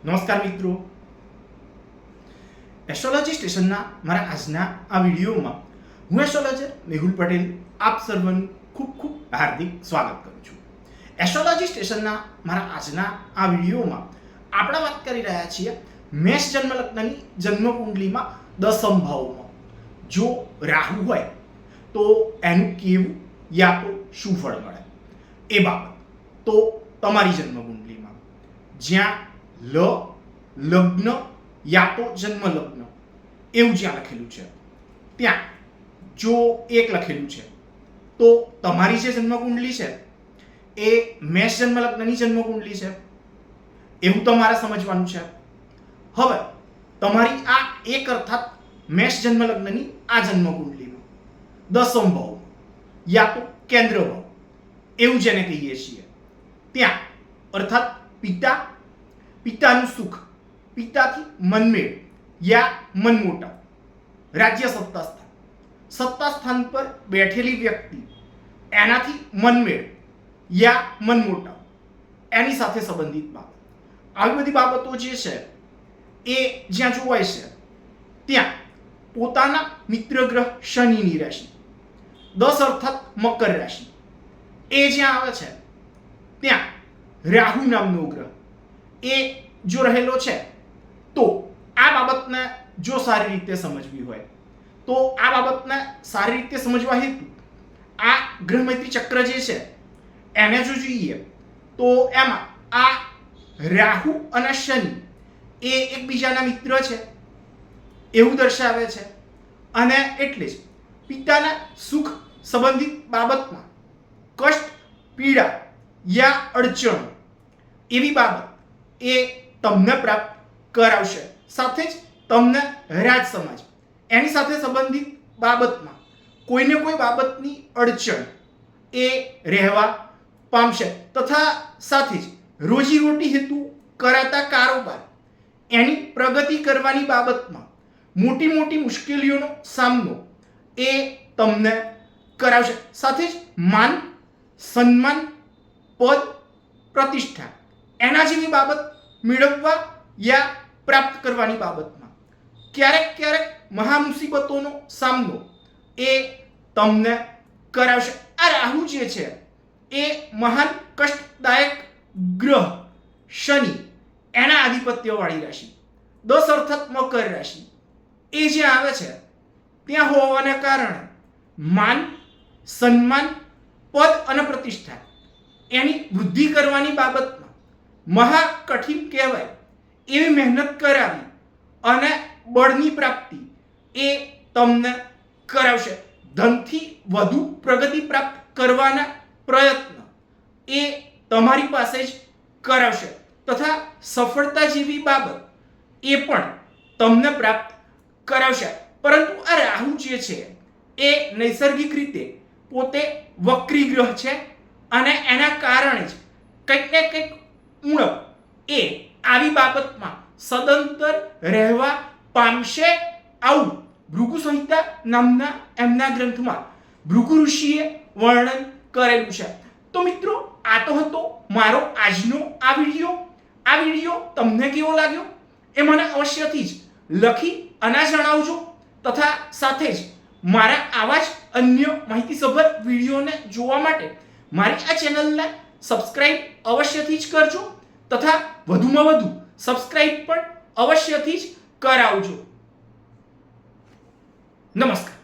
નમસ્કાર મિત્રો, એસ્ટ્રોલોજી સ્ટેશનના મારા આજના આ વિડીયોમાં હું એસ્ટ્રોલોજર મેહુલ પટેલ આપ સર્વનું ખૂબ ખૂબ હાર્દિક સ્વાગત કરું છું. એસ્ટ્રોલોજી સ્ટેશનના મારા આજના આ વિડીયોમાં આપણે વાત કરી રહ્યા છીએ મેષ જન્મ લગ્નની જન્મ કુંડલીમાં દસમ ભાવમાં જો રાહુ હોય તો એનું કેવું યા તો શું ફળ મળે એ બાબત. તો તમારી જન્મ કુંડલીમાં જ્યાં લગ્ન યા તો જન્મ લગ્ન એવું જ્યાં લખેલું છે ત્યાં જો એક લખેલું છે તો તમારી જે જન્મ કુંડલી છે એ મેષ જન્મ લગ્નની જન્મ કુંડલી છે એવું તમારે સમજવાનું છે. હવે તમારી આ એક અર્થાત મેષ જન્મ લગ્નની આ જન્મ કુંડલીમાં દસમ ભાવ યા તો કેન્દ્ર ભાવ એવું જેને કહીએ છીએ ત્યાં અર્થાત પિતાનું સુખ, પિતાથી મનમેળ યા મનમોટાવ, રાજ્ય સત્તા સ્થાન પર બેઠેલી વ્યક્તિ એનાથી મનમેળ યા મનમોટાવ એની સાથે સંબંધિત બાબત, આવી બધી બાબતો જે છે એ જ્યાં જોવાય છે ત્યાં પોતાના મિત્ર ગ્રહ શનિની રાશિ 10 અર્થાત મકર રાશિ એ જ્યાં આવે છે ત્યાં રાહુ નામનો ગ્રહ એ જો રહેલો છે તો આ બાબતને જો સારી રીતે સમજવી હોય તો આ બાબતને સારી રીતે સમજવા હેતુ આ ગ્રહમૈત્રી ચક્ર જે છે એને જો જોઈએ તો એમાં આ રાહુ અને શનિ એ એકબીજાના મિત્ર છે એવું દર્શાવે છે અને એટલે જ પિતાના સુખ સંબંધિત બાબતમાં કષ્ટ, પીડા યા અડચણ એવી બાબત એ તમને પ્રાપ્ત કરાવશે. સાથે જ તમને રાજ સમાજ એની સાથે સંબંધિત બાબતમાં કોઈને કોઈ બાબતની અડચણ એ રહેવા પામશે તથા સાથે જ રોજીરોટી હેતુ કરાતા કારોબાર એની પ્રગતિ કરવાની બાબતમાં મોટી મોટી મુશ્કેલીઓનો સામનો એ તમને કરાવશે. સાથે જ માન, સન્માન, પદ, પ્રતિષ્ઠા એના જેવી બાબત મેળવવા યા પ્રાપ્ત કરવાની બાબતમાં ક્યારેક મહા મુસીબતોનો સામનો એ તમને કરાવશે. આ રાહુ જે છે એ મહાન કષ્ટદાયક ગ્રહ શનિ એના આધિપત્યવાળી રાશિ 10 અર્થાત મકર રાશિ એ જે આવે છે ત્યાં હોવાને કારણે માન, સન્માન, પદ અને પ્રતિષ્ઠા એની વૃદ્ધિ કરવાની બાબતમાં મહા કઠિન કહેવાય એવી મહેનત કરાવી અને બળની પ્રાપ્તિ એ તમને કરાવશે. ધનથી વધુ પ્રગતિ પ્રાપ્ત કરવાના પ્રયત્ન એ તમારી પાસે જ કરાવશે તથા સફળતા જેવી બાબત એ પણ તમને પ્રાપ્ત કરાવશે. પરંતુ આ રાહુ જે છે એ નૈસર્ગિક રીતે પોતે વક્રી ગ્રહ છે અને એના કારણે જ કંઈક ને કંઈક ઉણપ એ આવી બાબતમાં સદંતર રહેવા પામશે. આવું ભૃગુ સંહિતા નામના એમના ગ્રંથમાં ભૃગુ ઋષિએ વર્ણન કરેલું છે. તો મિત્રો, આ તો હતો મારો આજનો આ વિડીયો તમને કેવો લાગ્યો એ મને અવશ્યથી જ લખી અને જણાવજો તથા સાથે જ મારા આવા જ અન્ય માહિતીસભર વિડીયોને જોવા માટે મારી આ ચેનલને સબસ્ક્રાઇબ અવશ્યથી જ કરજો તથા વધુમાં વધુ સબસ્ક્રાઇબ પણ અવશ્યથી જ કરાવજો. નમસ્કાર.